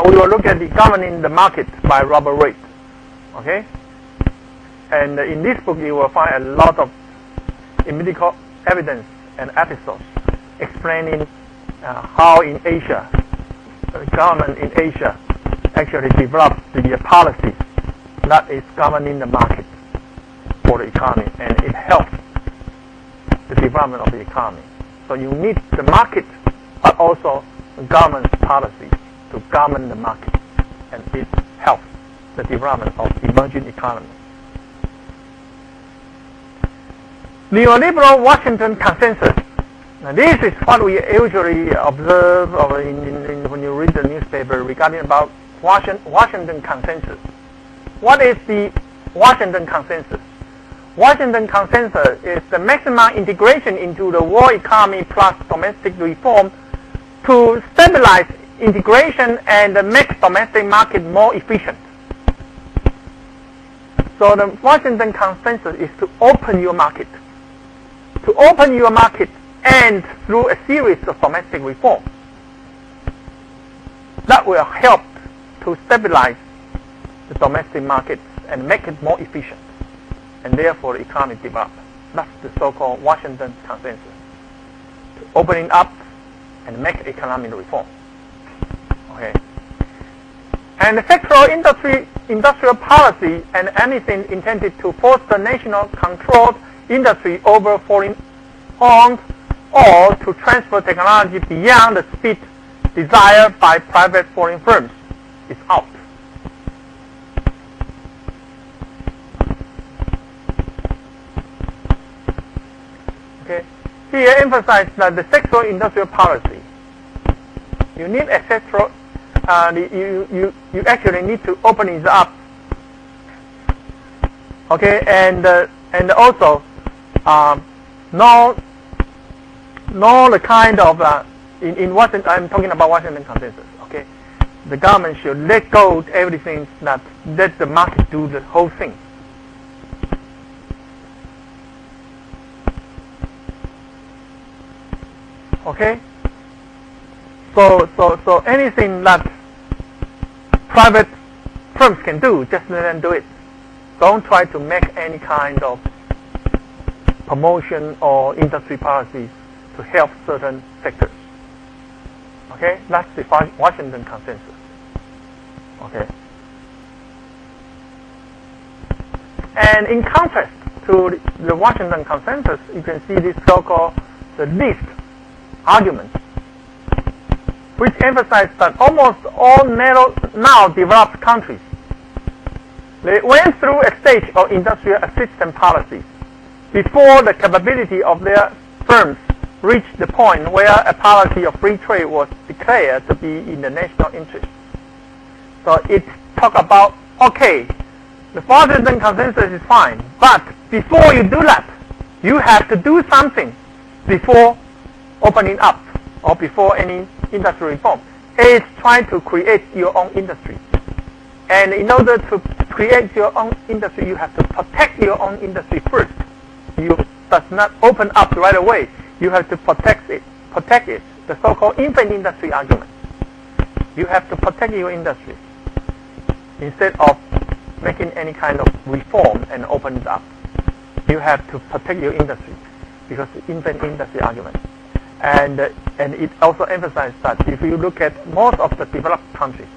we will look at the governing the market by Robert Reid. Okay, and in this book you will find a lot of empirical evidence and episodes explaining how in Asia, the government in Asia actually developed the policies that is governing the market for the economy, and it helps the development of the economy. So you need the market, but also the government's policy to govern the market, and it helps the development of emerging economies. Neoliberal Washington consensus. Now this is what we usually observe when you read the newspaper regarding about Washington consensus. What is the Washington consensus? Washington consensus is the maximum integration into the world economy plus domestic reform to stabilize integration and make domestic market more efficient. So the Washington consensus is to open your market. To open your market and through a series of domestic reform that will help to stabilize the domestic markets and make it more efficient, and therefore the economy develop. That's the so-called Washington consensus. To opening up and make economic reform. Okay. And the sectoral industrial policy and anything intended to foster national controlled industry over foreign owned or to transfer technology beyond the speed desired by private foreign firms is out. Okay. Here emphasize that the sectoral industrial policy. You need a sectoral. You actually need to open it up. Okay, and also know the kind of in Washington. I'm talking about Washington consensus. Okay, the government should let go of everything, that let the market do the whole thing. Okay, so anything that private firms can do, just let them do it. Don't try to make any kind of promotion or industry policies to help certain sectors. Okay, that's the Washington consensus. Okay, and in contrast to the Washington consensus, you can see this so-called the least argument, which emphasize that almost all now developed countries, they went through a stage of industrial assistance policies before the capability of their firms reached the point where a policy of free trade was declared to be in the national interest. So it talk about, okay, the Washington consensus is fine, but before you do that, you have to do something before opening up or before any industry reform. It's trying to create your own industry. And in order to create your own industry, you have to protect your own industry first. You does not open up right away. You have to protect it, the so-called infant industry argument. You have to protect your industry instead of making any kind of reform and open it up. You have to protect your industry because the infant industry argument. And it also emphasizes that if you look at most of the developed countries,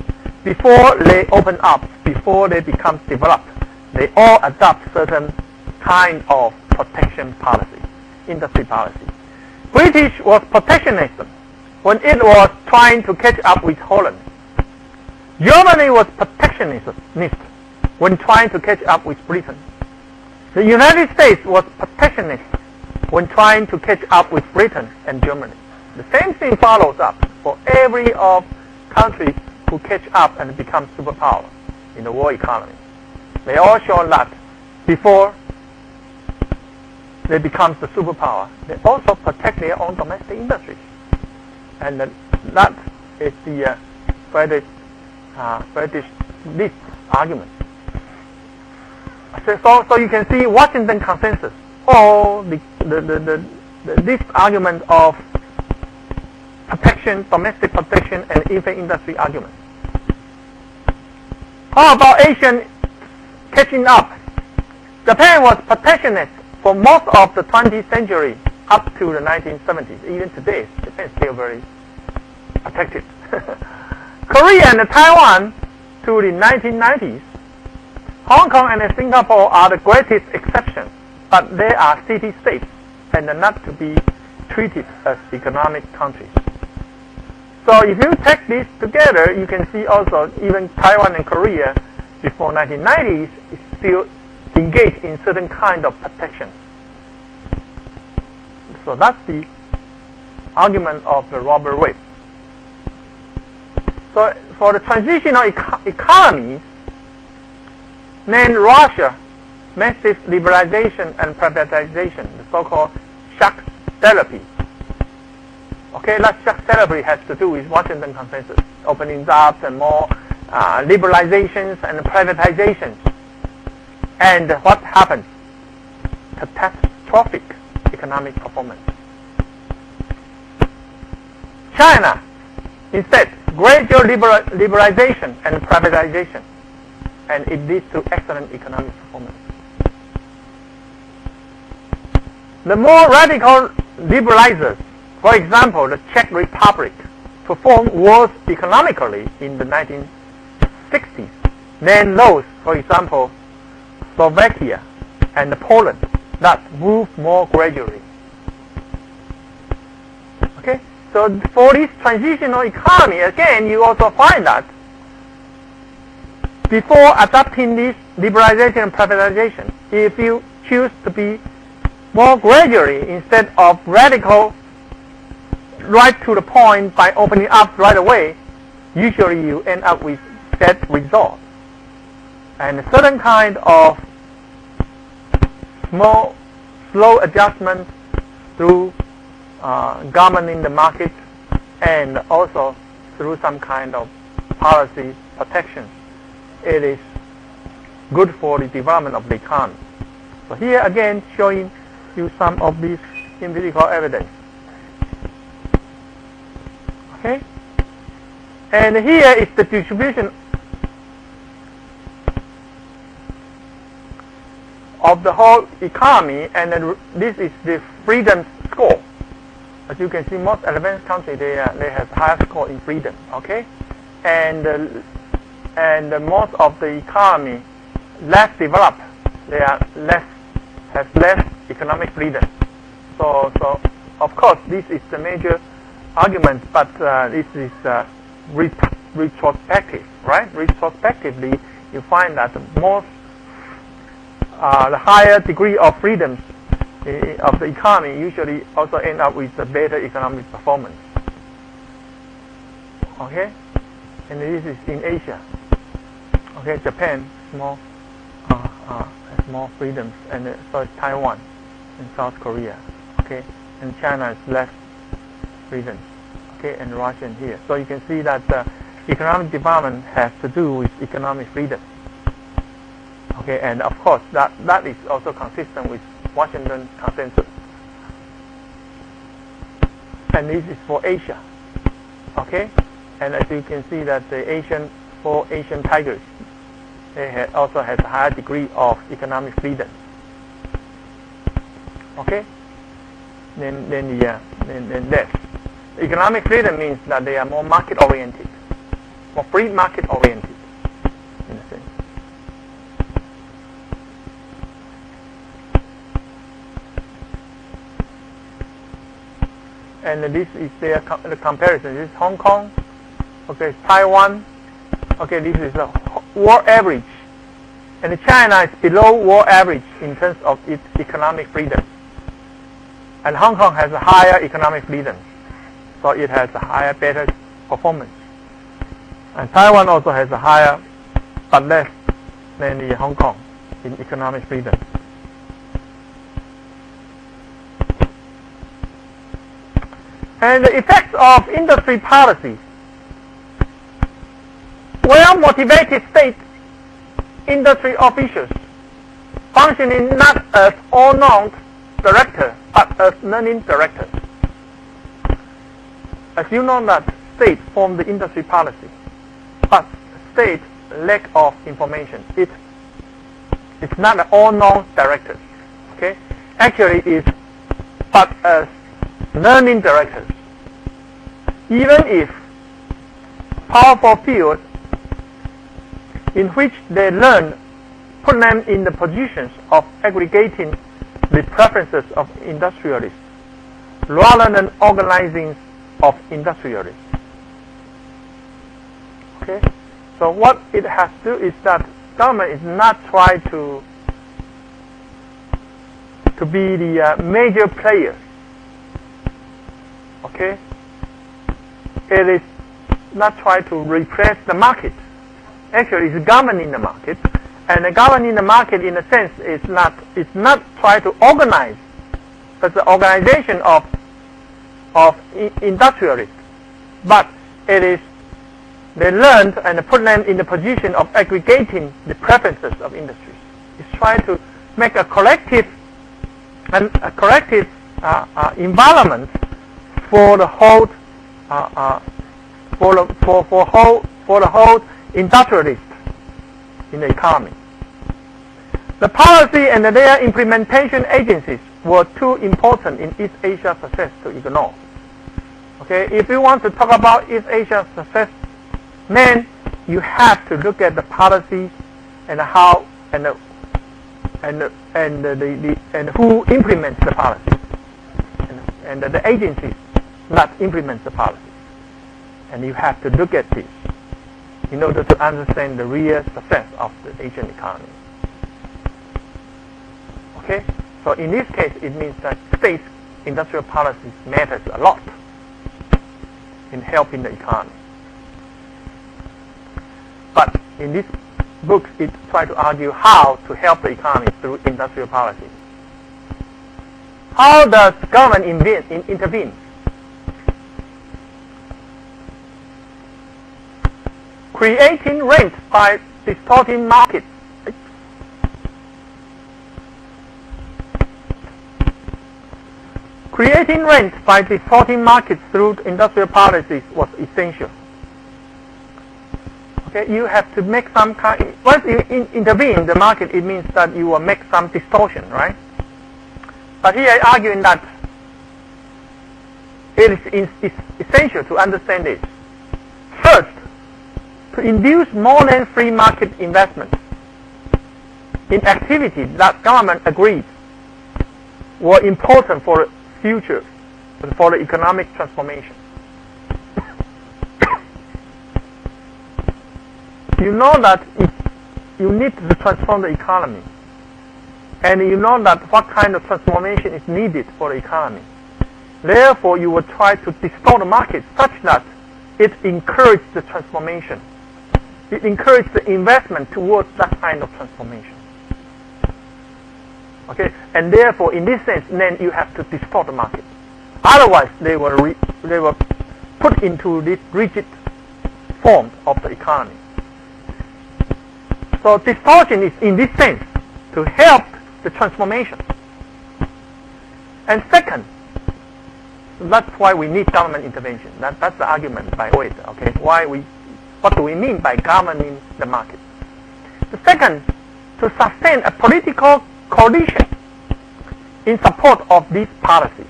before they open up, before they become developed, they all adopt certain kind of protection policy, industry policy. British was protectionism when it was trying to catch up with Holland. Germany was protectionist when trying to catch up with Britain. The United States was protectionist when trying to catch up with Britain and Germany. The same thing follows up for every of countries who catch up and become superpower in the world economy. They all show that before they become the superpower, they also protect their own domestic industries. And that is the British least argument. So you can see Washington consensus, or the least argument of protection, domestic protection, and infant industry argument. How about Asian catching up? Japan was protectionist for most of the 20th century up to the 1970s. Even today, Japan is still very protected. Korea and Taiwan to the 1990s. Hong Kong and Singapore are the greatest exceptions, but they are city-states and are not to be treated as economic countries. So if you take this together, you can see also even Taiwan and Korea before 1990s is still engaged in certain kind of protection. So that's the argument of the Robert Webb. So for the transitional economies, then Russia, massive liberalization and privatization, the so-called shock therapy. Okay, that shock therapy has to do with Washington Consensus, opening jobs and more liberalizations and privatizations. And what happens? Catastrophic economic performance. China, instead, gradual liberalization and privatization, and it leads to excellent economic performance. The more radical liberalizers, for example, the Czech Republic, performed worse economically in the 1960s than those, for example, Slovakia and Poland, that moved more gradually. Okay, so for this transitional economy, again, you also find that before adopting this liberalization and privatization, if you choose to be more gradually instead of radical right to the point by opening up right away, usually you end up with that result. And a certain kind of slow adjustment through governing the market and also through some kind of policy protection, it is good for the development of the economy. So here again showing you some of these empirical evidence. Okay? And here is the distribution of the whole economy, and then this is the freedom score. As you can see, most advanced countries they have higher score in freedom. Okay, and most of the economy less developed, they are have less economic freedom. So of course this is the major argument, but this is retrospective, right? Retrospectively, you find that the higher degree of freedoms of the economy usually also end up with a better economic performance. Okay, and this is in Asia. Okay, Japan has more freedoms, and so is Taiwan and South Korea. Okay, and China is less freedoms. Okay, and Russia here. So you can see that economic development has to do with economic freedom. Okay, and of course that is also consistent with Washington Consensus. And this is for Asia. Okay, and as you can see that the Asian tigers, they also has a higher degree of economic freedom. Okay, then that. Economic freedom means that they are more market oriented, more free market oriented, in a sense. And this is the comparison. This is Hong Kong. Okay, Taiwan. Okay, this is the world average. And China is below world average in terms of its economic freedom. And Hong Kong has a higher economic freedom, so it has a higher, better performance. And Taiwan also has a higher, but less than the Hong Kong in economic freedom. And the effects of industry policies. Well-motivated state industry officials functioning not as all-known directors, but as learning directors. As you know that state form the industry policy, but state lack of information. It's not all non-directors. Okay, actually it's but as learning directors. Even if powerful fields in which they learn put them in the positions of aggregating the preferences of industrialists rather than organizing of industrialists. Okay, so what it has to do is that government is not trying to be the major player. Okay, it is not trying to replace the market. Actually, it's governing the market, and the governing the market in a sense is not trying to organize, but the organization of industrialists, but it is they learned and put them in the position of aggregating the preferences of industries. It's trying to make a collective environment for the whole for the whole industrialists in the economy. The policy and their implementation agencies were too important in East Asia's success to ignore. Okay, if you want to talk about East Asia's success, then you have to look at the policy and how and who implements the policy and the agencies that implement the policy. And you have to look at this in order to understand the real success of the Asian economy. Okay, so in this case, it means that state industrial policies matters a lot in helping the economy. But in this book, it tries to argue how to help the economy through industrial policies. How does government intervene? Creating rent by distorting markets. Creating rent by distorting markets through industrial policies was essential. Okay, you have to make some kind. Once you intervene in the market, it means that you will make some distortion, right? But here I argue that it is essential to understand this. First, to induce more than free market investment in activities that government agreed were important for the future, for the economic transformation. You know that you need to transform the economy, and you know that what kind of transformation is needed for the economy. Therefore, you will try to distort the market such that it encourages the transformation. It encourages the investment towards that kind of transformation. Okay, and therefore, in this sense, then you have to distort the market. Otherwise, they were put into this rigid form of the economy. So distortion is in this sense to help the transformation. And second, that's why we need government intervention. That's the argument by Wade. Okay, what do we mean by governing the market? The second, to sustain a political coalition in support of these policies.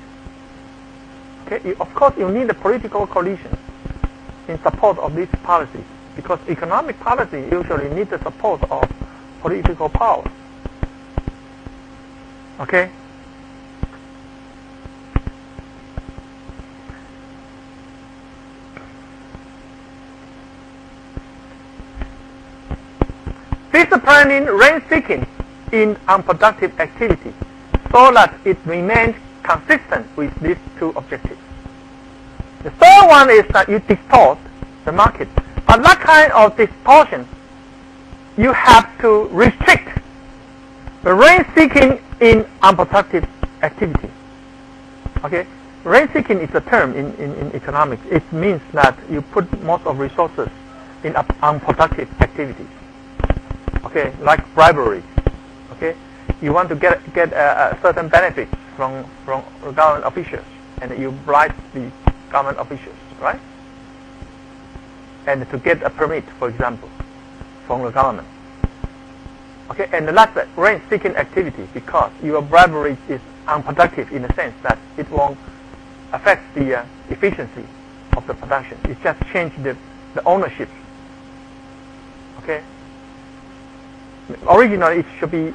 Okay, of course you need a political coalition in support of these policies, because economic policy usually needs the support of political power. Okay? Disciplining rent-seeking in unproductive activity so that it remains consistent with these two objectives. The third one is that you distort the market. But that kind of distortion, you have to restrict the rent-seeking in unproductive activity. Okay, rent-seeking is a term in economics. It means that you put most of resources in unproductive activities. Okay, like bribery. Okay, you want to get a certain benefit from government officials, and you bribe the government officials, right? And to get a permit, for example. from the government. Okay, and that's a rent-seeking activity because your bribery is unproductive in the sense that it won't affect the efficiency of the production. It just changes the ownership. Okay. Originally, it should be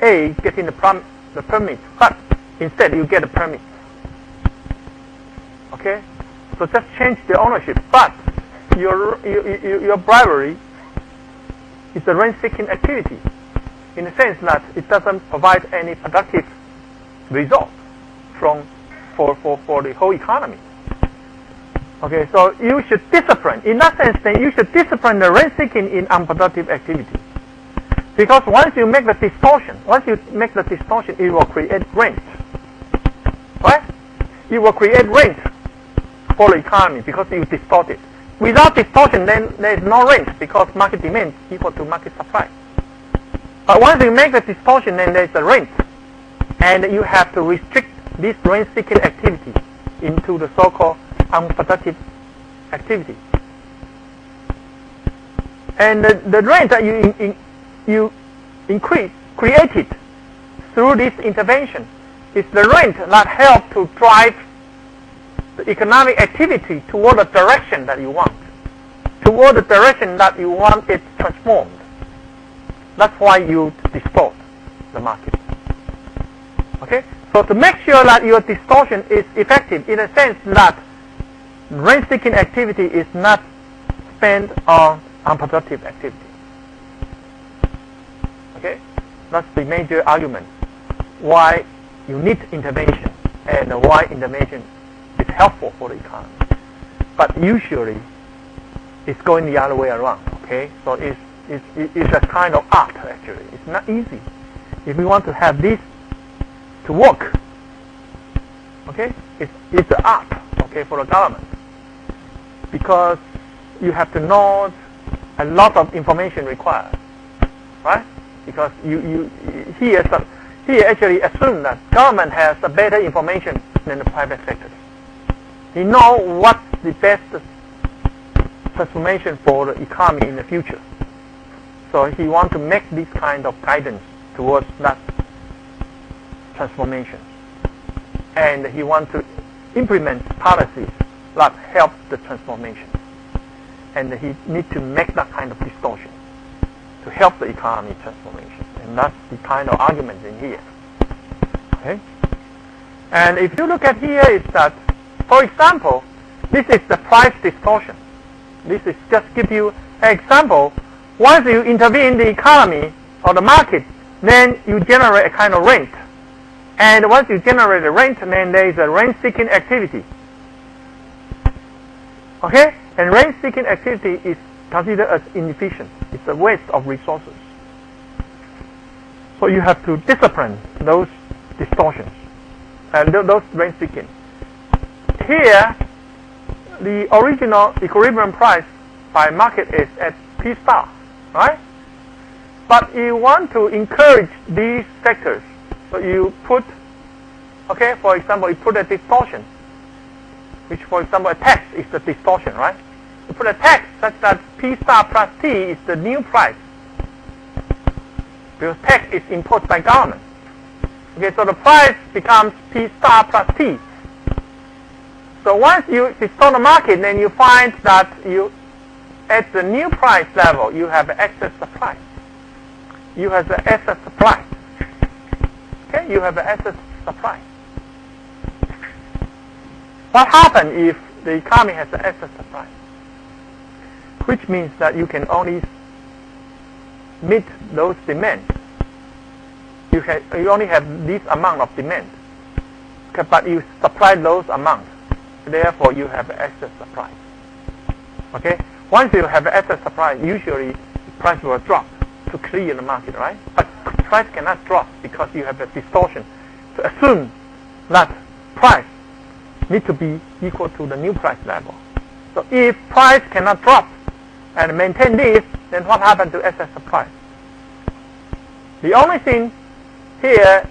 A getting the permit, but instead you get a permit. Okay, so just change the ownership, but your bribery is a rent-seeking activity in the sense that it doesn't provide any productive result for the whole economy. Okay, so you should discipline. In that sense, then you should discipline the rent-seeking in unproductive activity. Because once you make the distortion, it will create rent. Right? It will create rent for the economy because you distort it. Without distortion, then there is no rent because market demand is equal to market supply. But once you make the distortion, then there is a rent. And you have to restrict this rent-seeking activity into the so-called unproductive activity. And the rent that you created through this intervention is the rent that helps to drive the economic activity toward the direction that you want. Toward the direction that you want it transformed. That's why you distort the market. Okay? So to make sure that your distortion is effective in the sense that rent-seeking activity is not spent on unproductive activity. Okay? That's the major argument why you need intervention and why intervention is helpful for the economy. But usually it's going the other way around. Okay? So it's a kind of art actually. It's not easy. If we want to have this to work, okay, it's an art, okay, for the government, because you have to know a lot of information required, right? Because you here actually assume that government has a better information than the private sector. He know what's the best transformation for the economy in the future. So he wants to make this kind of guidance towards that transformation. And he wants to implement policies that help the transformation. And he needs to make that kind of distortion to help the economy transformation. And that's the kind of argument in here. Okay? And if you look at here, is that, for example, this is the price distortion. This is just give you an example. Once you intervene in the economy or the market, then you generate a kind of rent. And once you generate a rent, then there is a rent-seeking activity. Okay? And rent-seeking activity is considered as inefficient. It's a waste of resources. So you have to discipline those distortions and those rent-seeking. Here, the original equilibrium price by market is at P star, right? But you want to encourage these sectors. So you put, okay, for example, you put a distortion, which, for example, a tax is the distortion, right? You put a tax such that P star plus T is the new price, because tax is imposed by government. Okay, so the price becomes P star plus T. So once you distort the market, then you find that you, at the new price level, you have excess supply. You have the excess supply. Okay, you have the excess supply. What happens if the economy has the excess supply? Which means that you can only meet those demands. You only have this amount of demand, okay, but you supply those amounts. Therefore, you have excess supply. Okay. Once you have excess supply, usually the price will drop to clear the market, right? But price cannot drop because you have a distortion to assume that price needs to be equal to the new price level. So if price cannot drop and maintain this, then what happens to excess supply? The only thing here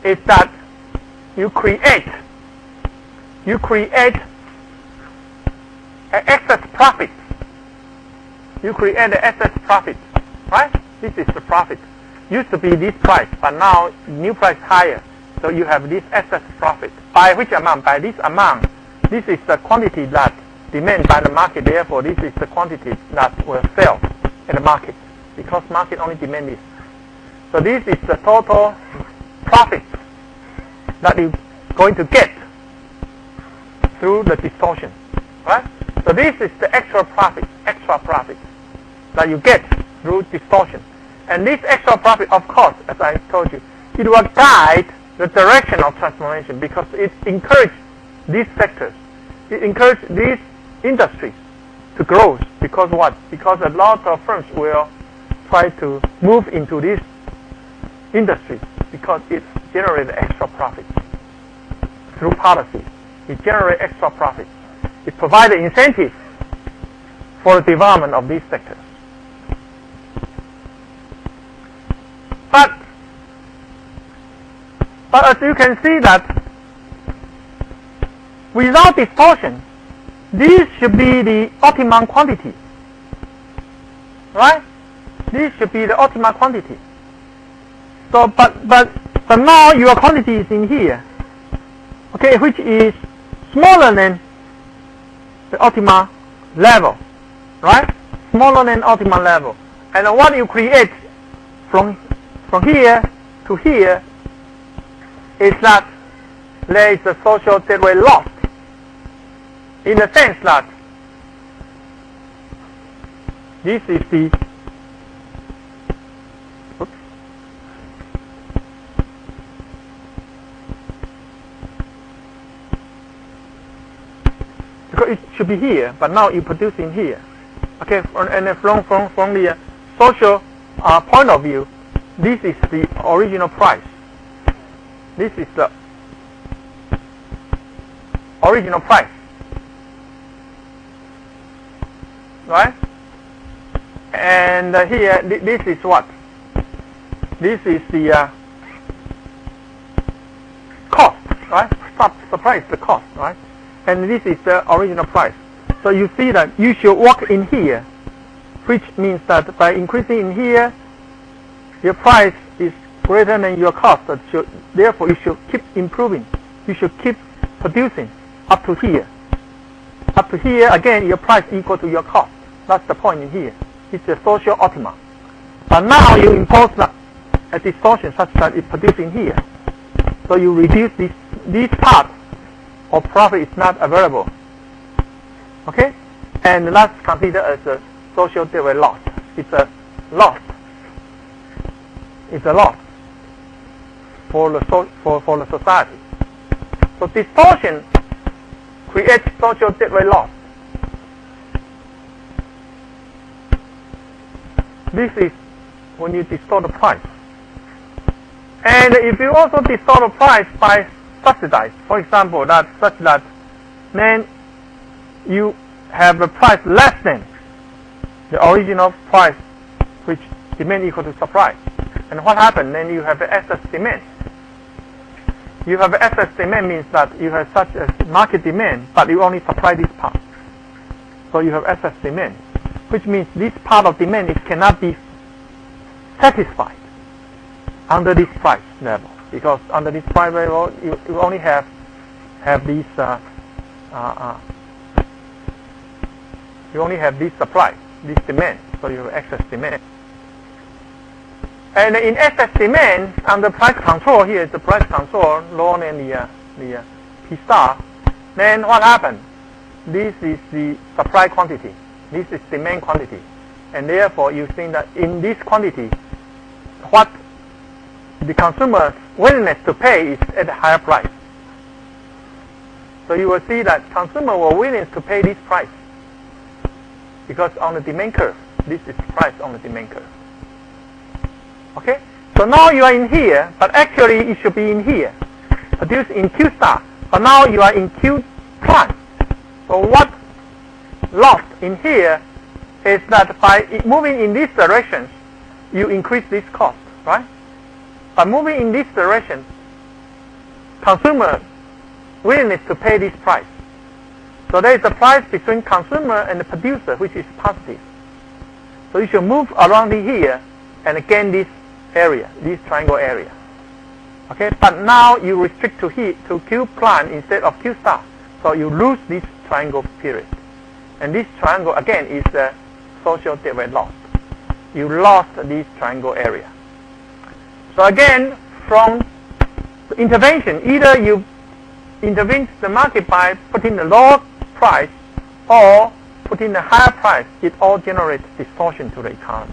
is that you create excess profit. you create the excess profit, right? This is the profit. Used to be this price, but now new price higher. So you have this excess profit. By which amount? By this amount. This is the quantity that demanded by the market. Therefore, this is the quantity that will sell in the market, because market only demand this. So this is the total profit that you're going to get through the distortion, right? So this is the extra profit that you get through distortion. And this extra profit, of course, as I told you, it will guide the direction of transformation, because it encourages these sectors, it encourages these industries to grow. Because what? Because a lot of firms will try to move into this industry, because it generates extra profit through policy. It generates extra profit. It provides incentive for the development of these sectors. But as you can see that without distortion, this should be the optimum quantity, right? This should be the optimum quantity. So, but now your quantity is in here, okay, which is smaller than the optimal level, right? Smaller than optimal level. And what you create from here to here is that there is a social deadweight loss, in the sense that this is the because it should be here, but now you produce in here. Okay, and from the social point of view, this is the original price. This is the original price, right? And here, this is what? This is the cost, right? Supply is the cost, right? And this is the original price. So you see that you should work in here, which means that by increasing in here, your price is greater than your cost. Therefore, you should keep improving. You should keep producing up to here. Up to here, again, your price equal to your cost. That's the point in here. It's a social optima. But now you impose a distortion such that it produces in here. So you reduce this part of profit is not available. Okay? And that's considered as a social deadweight loss. It's a loss. It's a loss for the society. So distortion creates social deadweight loss. This is when you distort the price. And if you also distort the price by subsidize, for example, such that then you have a price less than the original price, which demand equal to supply. And what happened? Then you have the excess demand. You have excess demand means that you have such a market demand, but you only supply this part. So you have excess demand, which means this part of demand cannot be satisfied under this price level, because under this price level you only have these you only have this supply, this demand, so you have excess demand. And in excess demand, under price control, here is the price control lower than the P star. Then what happened? This is the supply quantity. This is demand quantity. And therefore, you think that in this quantity, what the consumer's willingness to pay is at a higher price. So you will see that consumer were willing to pay this price, because on the demand curve, this is price on the demand curve. Okay? So now you are in here, but actually it should be in here. Produced in Q star. But now you are in Q prime. So what lost in here is that by moving in this direction, you increase this cost, right? By moving in this direction, consumer willingness to pay this price. So there is a price between consumer and the producer, which is positive. So you should move around here and gain this area, this triangle area. Okay, but now you restrict to here to Q prime instead of Q star, so you lose this triangle period. And this triangle again is the social theory lost. You lost this triangle area. So again, from the intervention, either you intervene the market by putting the lower price or putting the higher price, it all generates distortion to the economy.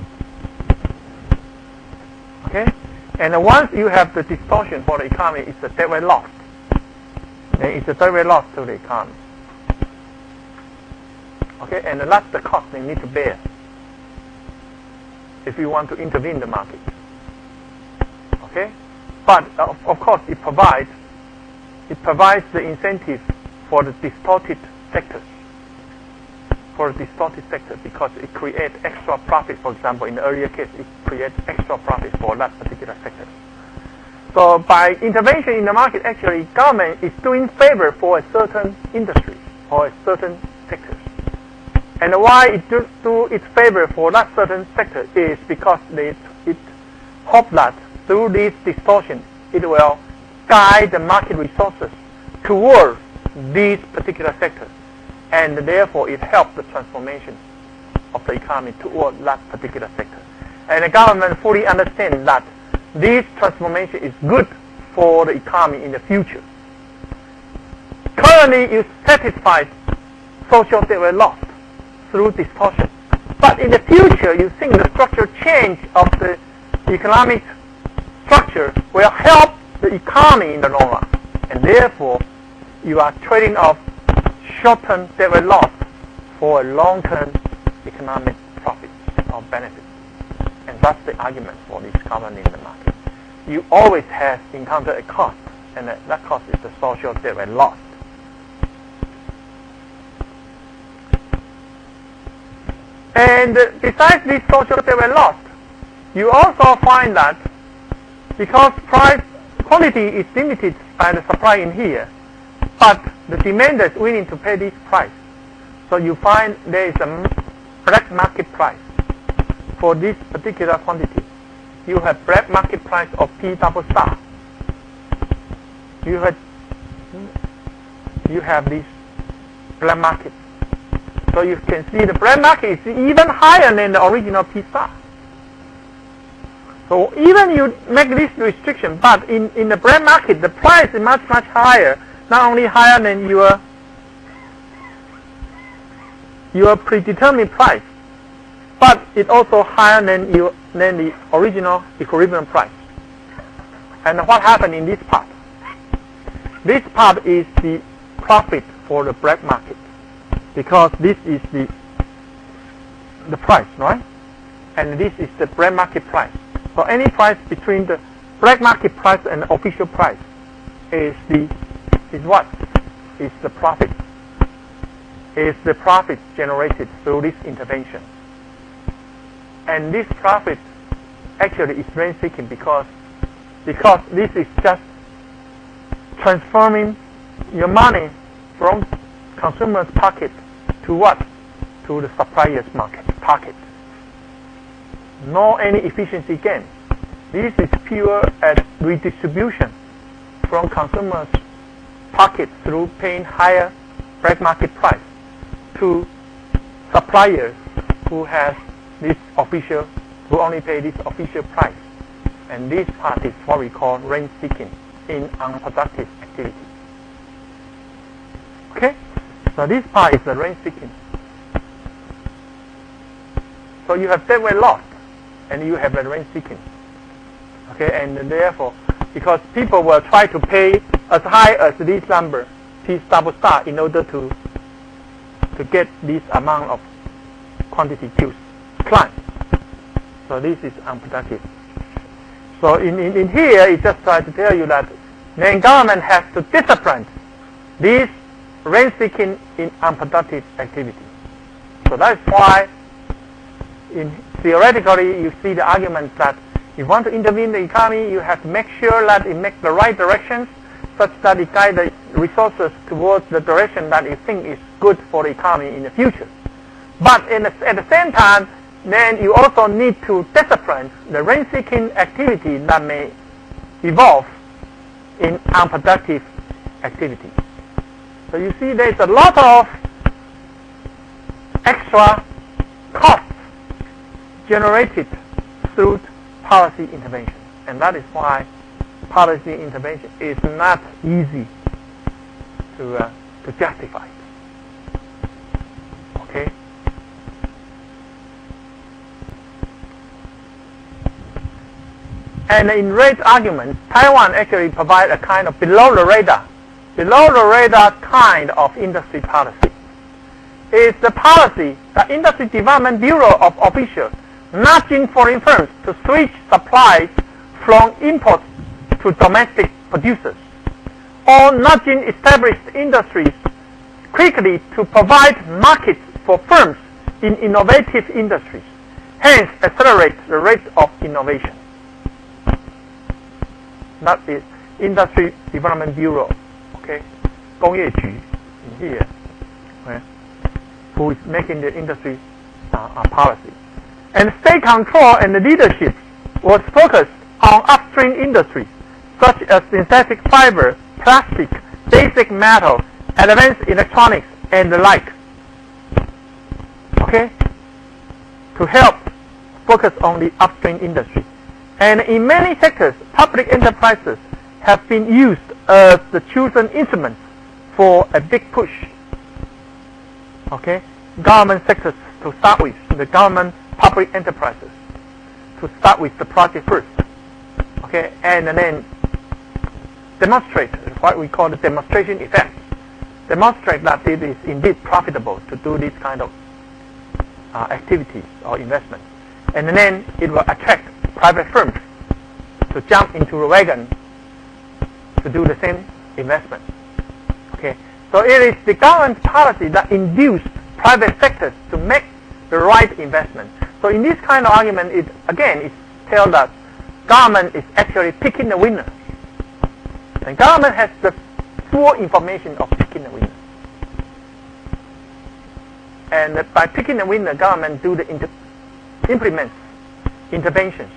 Okay? And once you have the distortion for the economy, it's a theory lost. Then it's a theory loss to the economy. Okay, and that's the cost they need to bear if you want to intervene the market. Okay, but of course it provides the incentive for the distorted sectors. For the distorted sector, because it creates extra profit. For example, in the earlier case, it creates extra profit for that particular sector. So by intervention in the market, actually government is doing favor for a certain industry or a certain sector. And why it do its favor for that certain sector is because it hope that through this distortion, it will guide the market resources toward these particular sectors. And therefore, it helps the transformation of the economy toward that particular sector. And the government fully understands that this transformation is good for the economy in the future. Currently, you satisfy social theory loss through distortion. But in the future, you think the structural change of the economic structure will help the economy in the long run. And therefore, you are trading off short-term theory loss for a long-term economic profit or benefit. And that's the argument for this government in the market. You always have encountered a cost, and that cost is the social theory loss. And besides this social theory loss, you also find that because price quantity is limited by the supply in here, but the demand is willing to pay this price. So you find there is a black market price for this particular quantity. You have black market price of P double star. You have this black market. So you can see the black market is even higher than the original P star. So even you make this restriction, but in the black market, the price is much, much higher. Not only higher than your predetermined price, but it also higher than the original equilibrium price. And what happened in this part? This part is the profit for the black market, because this is the price, right? And this is the black market price. So any price between the black market price and the official price is what? Is the profit. Is the profit generated through this intervention. And this profit actually is rent-seeking because this is just transforming your money from consumer's pocket to what? To the supplier's pocket. No any efficiency gain. This is pure redistribution from consumers' pocket through paying higher black market price to suppliers who has this official, who only pay this official price. And this part is what we call rent-seeking in unproductive activity. Okay? So this part is the rent-seeking. So you have theory loss, and you have the rent-seeking. Okay, and therefore, because people will try to pay as high as this number, P double star, in order to get this amount of quantity Q's climb. So this is unproductive. So in here, it just tries to tell you that the government has to discipline this rent-seeking in unproductive activity. So that's why, theoretically, you see the argument that if you want to intervene in the economy, you have to make sure that it makes the right directions, such that it guides the resources towards the direction that you think is good for the economy in the future. But at the same time, then you also need to discipline the rent-seeking activity that may evolve in unproductive activity. So you see there's a lot of extra costs generated through policy intervention. And that is why policy intervention is not easy to justify. Okay? And in rate argument, Taiwan actually provides a kind of below the radar kind of industry policy. It's the policy, the Industry Development Bureau of officials nudging foreign firms to switch supplies from imports to domestic producers, or nudging established industries quickly to provide markets for firms in innovative industries, hence accelerate the rate of innovation. That is Industry Development Bureau, okay, 工业局 in here, okay, who is making the industry policy. And state control and leadership was focused on upstream industries such as synthetic fiber, plastic, basic metal, advanced electronics, and the like. Okay? To help focus on the upstream industry. And in many sectors, public enterprises have been used as the chosen instruments for a big push. Okay? Government sectors to start with, the government public enterprises to start with the project first. Okay? And then demonstrate what we call the demonstration effect. Demonstrate that it is indeed profitable to do this kind of activities or investment. And then it will attract private firms to jump into the wagon to do the same investment. Okay, so it is the government policy that induced private sectors to make the right investment. So in this kind of argument, it tells that government is actually picking the winner. And government has the full information of picking the winner. And by picking the winner, government do the implements interventions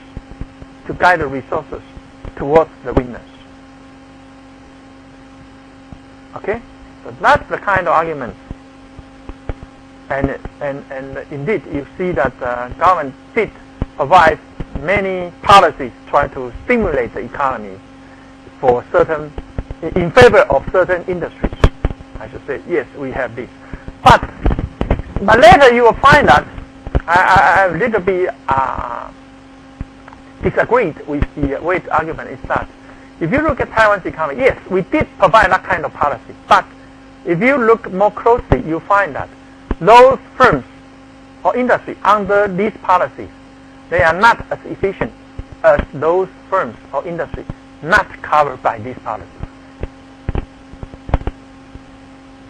to guide the resources towards the winners. Okay, so that's the kind of argument. And indeed, you see that government did provide many policies trying to stimulate the economy for certain, in favor of certain industries. I should say, yes, we have this. But later you will find that I a little bit disagreed with the weight argument is that if you look at Taiwan's economy, yes, we did provide that kind of policy. But if you look more closely, you find that those firms or industry under these policies, they are not as efficient as those firms or industry not covered by these policies.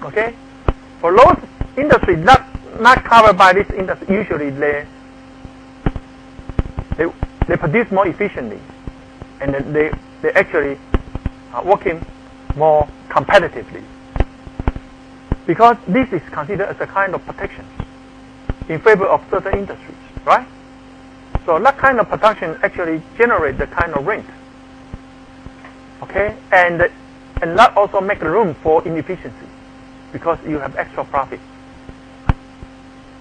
Okay? For those industries not covered by this industry, usually they produce more efficiently, and they actually are working more competitively, because this is considered as a kind of protection in favor of certain industries, right? So that kind of protection actually generates the kind of rent. Okay, and that also makes room for inefficiency because you have extra profit.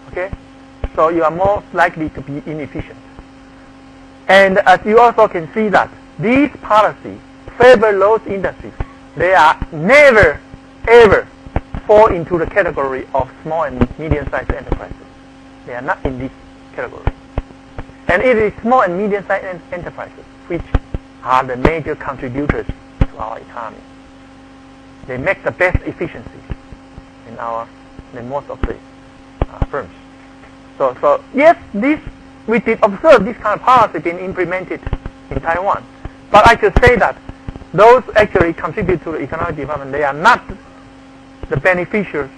Okay, so you are more likely to be inefficient. And as you also can see that these policies favor those industries. They are never ever fall into the category of small and medium-sized enterprises. They are not in this category. And it is small and medium-sized enterprises which are the major contributors to our economy. They make the best efficiencies in most of the firms. So yes, we did observe this kind of policy being implemented in Taiwan. But I should say that those actually contribute to the economic development. They are not the beneficiaries.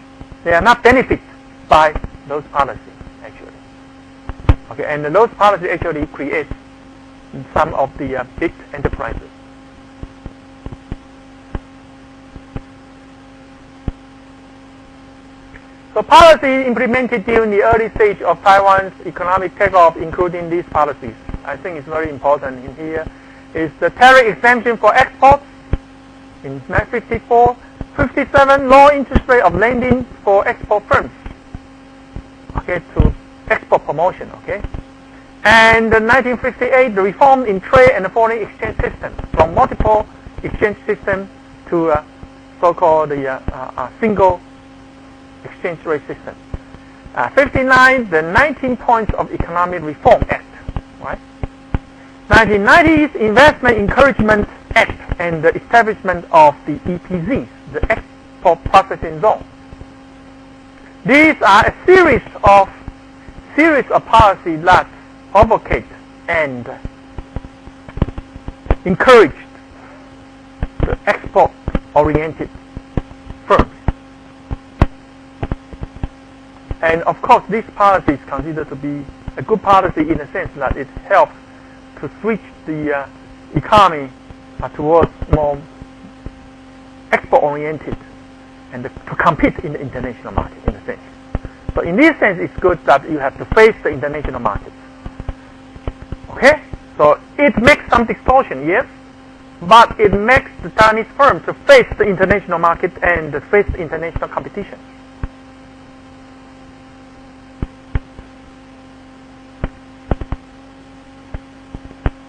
They are not benefited by those policies, actually. Okay, and those policies actually create some of the big enterprises. So policy implemented during the early stage of Taiwan's economic takeoff, including these policies. I think it's very important in here. Is the tariff exemption for exports in 1954, 57, low interest rate of lending for export firms, okay, to export promotion, okay. And 1958, the reform in trade and the foreign exchange system from multiple exchange system to so-called the single exchange rate system. 59, the 19 points of Economic Reform Act, right? 1990s, Investment Encouragement Act and the establishment of the EPZs, the Export Processing Zone. These are a series of policies that advocate and encourage the export-oriented firms. And of course, this policy is considered to be a good policy in the sense that it helps to switch the economy towards more export-oriented and to compete in the international market in a sense. So in this sense, it's good that you have to face the international markets. Okay? So it makes some distortion, yes, but it makes the Chinese firm to face the international market and to face the international competition.